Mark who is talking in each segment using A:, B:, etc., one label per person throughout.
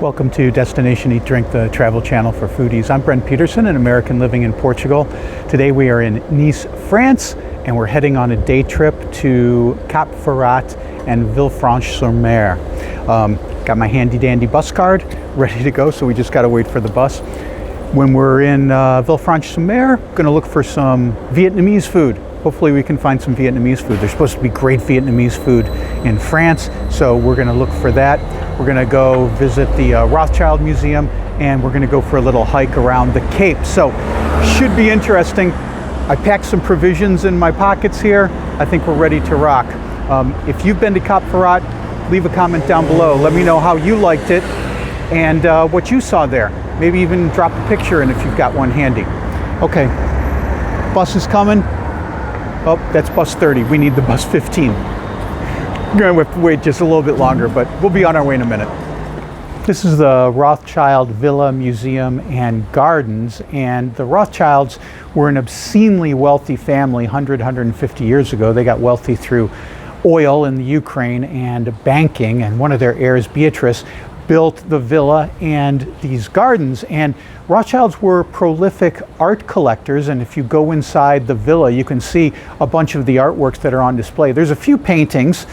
A: Welcome to Destination Eat Drink, the travel channel for foodies. I'm Brent Peterson, an American living in Portugal. Today we are in Nice, France, and we're heading on a day trip to Cap Ferrat and Villefranche-sur-Mer. Got my handy dandy bus card ready to go, so we just got to wait for the bus. When we're in Villefranche-sur-Mer, going to look for some Vietnamese food. Hopefully we can find some Vietnamese food. There's supposed to be great Vietnamese food in France, so we're going to look for that. We're going to go visit the Rothschild Museum, and we're going to go for a little hike around the Cape. So, should be interesting. I packed some provisions in my pockets here. I think we're ready to rock. If you've been to Cap Ferrat, leave a comment down below. Let me know how you liked it and what you saw there. Maybe even drop a picture in if you've got one handy. Okay, bus is coming. Oh, that's bus 30. We need the bus 15. We're going to have to wait just a little bit longer, but we'll be on our way in a minute. This is the Rothschild Villa Museum and Gardens, and the Rothschilds were an obscenely wealthy family 150 years ago. They got wealthy through oil in the Ukraine and banking, and one of their heirs, Beatrice, built the villa and these gardens. And Rothschilds were prolific art collectors, and if you go inside the villa, you can see a bunch of the artworks that are on display. There's a few paintings,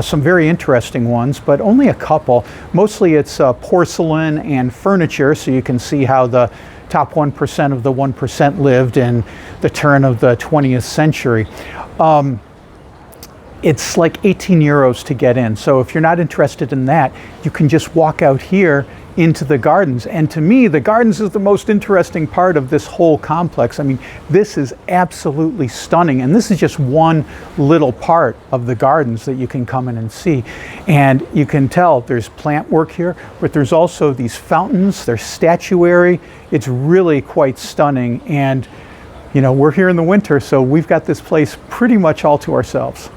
A: some very interesting ones, but only a couple. Mostly it's porcelain and furniture, so you can see how the top 1% of the 1% lived in the turn of the 20th century. It's like 18 euros to get in. So if you're not interested in that, you can just walk out here into the gardens. And to me, the gardens is the most interesting part of this whole complex. I mean, this is absolutely stunning. And this is just one little part of the gardens that you can come in and see. And you can tell there's plant work here, but there's also these fountains, there's statuary. It's really quite stunning. And, you know, we're here in the winter, so we've got this place pretty much all to ourselves.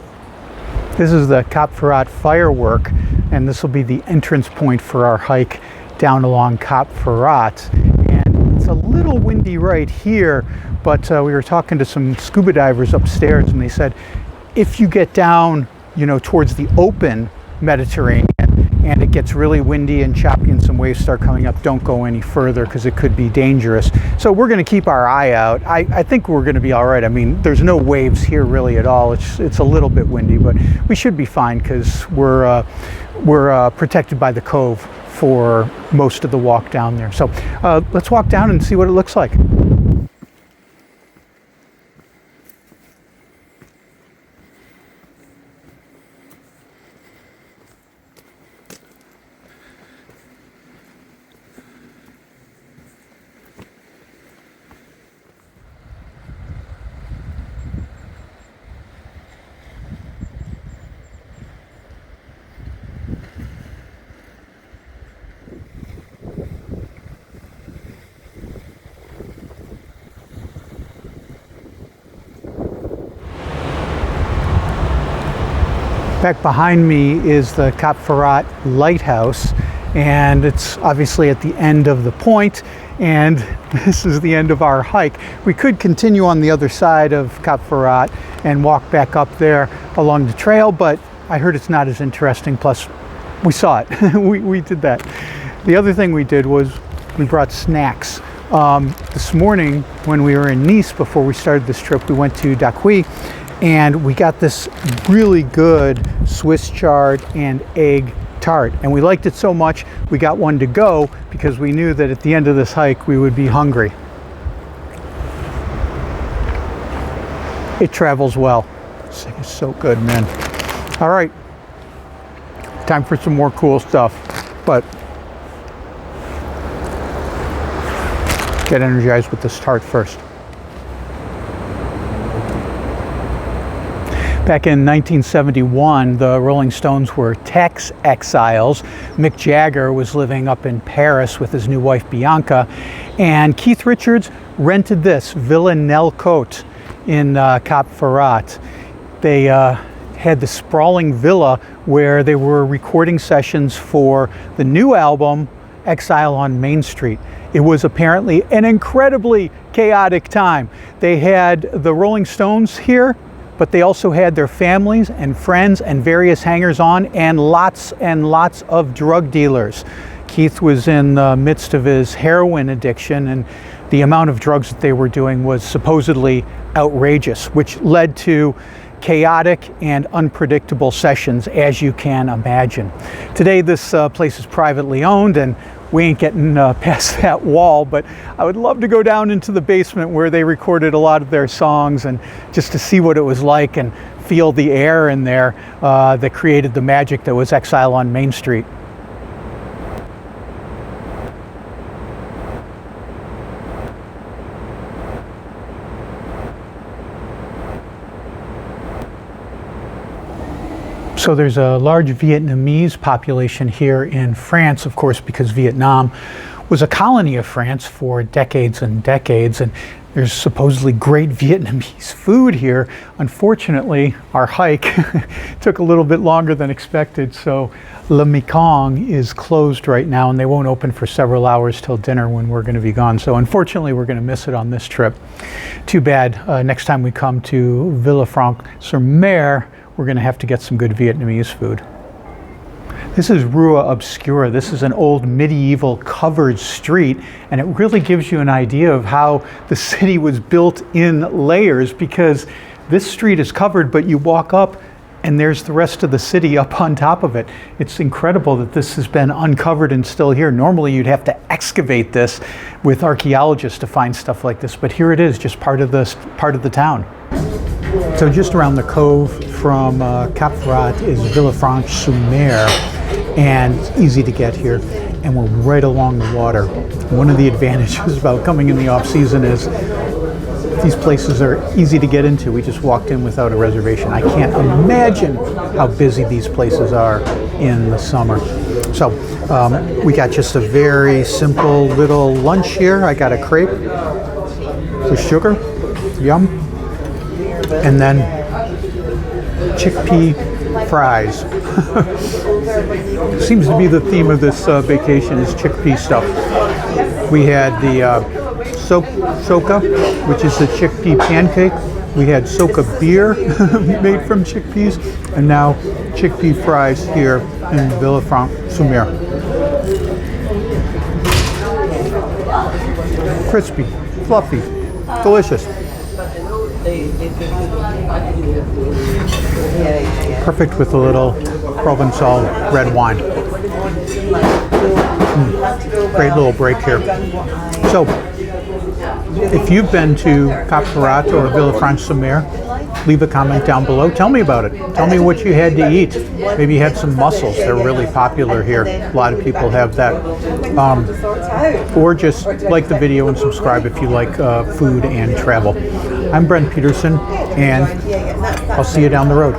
A: This is the Cap Ferrat firework, and this will be the entrance point for our hike down along Cap Ferrat. And it's a little windy right here, but we were talking to some scuba divers upstairs, and they said if you get down, you know, towards the open Mediterranean and it gets really windy and choppy and some waves start coming up, don't go any further because it could be dangerous. So we're going to keep our eye out. I think we're going to be all right. I mean, there's no waves here really at all. It's a little bit windy, but we should be fine because we're protected by the cove for most of the walk down there. So let's walk down and see what it looks like. Back behind me is the Cap Ferrat lighthouse, and it's obviously at the end of the point, and this is the end of our hike. We could continue on the other side of Cap Ferrat and walk back up there along the trail, but I heard it's not as interesting, plus we saw it. we did that. The other thing we did was we brought snacks. This morning when we were in Nice before we started this trip, we went to Dacouy, and we got this really good Swiss chard and egg tart. And we liked it so much, we got one to go because we knew that at the end of this hike, we would be hungry. It travels well. This thing is so good, man. All right, time for some more cool stuff, but get energized with this tart first. Back in 1971, the Rolling Stones were tax exiles. Mick Jagger was living up in Paris with his new wife Bianca, and Keith Richards rented this Villa Nellcôte in Cap Ferrat. They had the sprawling villa where they were recording sessions for the new album Exile on Main Street. It was apparently an incredibly chaotic time. They had the Rolling Stones here, but they also had their families and friends and various hangers-on and lots of drug dealers. Keith was in the midst of his heroin addiction, and the amount of drugs that they were doing was supposedly outrageous, which led to chaotic and unpredictable sessions, as you can imagine. Today this place is privately owned, and we ain't getting past that wall, but I would love to go down into the basement where they recorded a lot of their songs, and just to see what it was like and feel the air in there that created the magic that was Exile on Main Street. So there's a large Vietnamese population here in France, of course, because Vietnam was a colony of France for decades and decades, and there's supposedly great Vietnamese food here. Unfortunately, our hike took a little bit longer than expected, so Le Mékong is closed right now, and they won't open for several hours till dinner when we're going to be gone. So unfortunately, we're going to miss it on this trip. Too bad. Next time we come to Villa Ephrussi de Rothschild, we're going to have to get some good Vietnamese food. This is Rue Obscura. This is an old medieval covered street, and it really gives you an idea of how the city was built in layers, because this street is covered, but you walk up and there's the rest of the city up on top of it. It's incredible that this has been uncovered and still here. Normally you'd have to excavate this with archaeologists to find stuff like this, but here it is, just part of the town. So just around the cove from Cap Ferrat is Villa Ephrussi de Rothschild, and it's easy to get here, and we're right along the water. One of the advantages about coming in the off-season is these places are easy to get into. We just walked in without a reservation. I can't imagine how busy these places are in the summer. So we got just a very simple little lunch here. I got a crepe with sugar, yum. And then chickpea fries. Seems to be the theme of this vacation is chickpea stuff. We had the soca, which is the chickpea pancake. We had soca beer made from chickpeas, and now chickpea fries here in Villa Ephrussi de Rothschild. Crispy, fluffy, delicious. Perfect with a little Provençal red wine. Great little break here. So, if you've been to Cap Ferrat or Villa Ephrussi de Rothschild, leave a comment down below. Tell me about it. Tell me what you had to eat. Maybe you had some mussels. They're really popular here. A lot of people have that. Or just like the video and subscribe if you like food and travel. I'm Brent Peterson, and I'll see you down the road.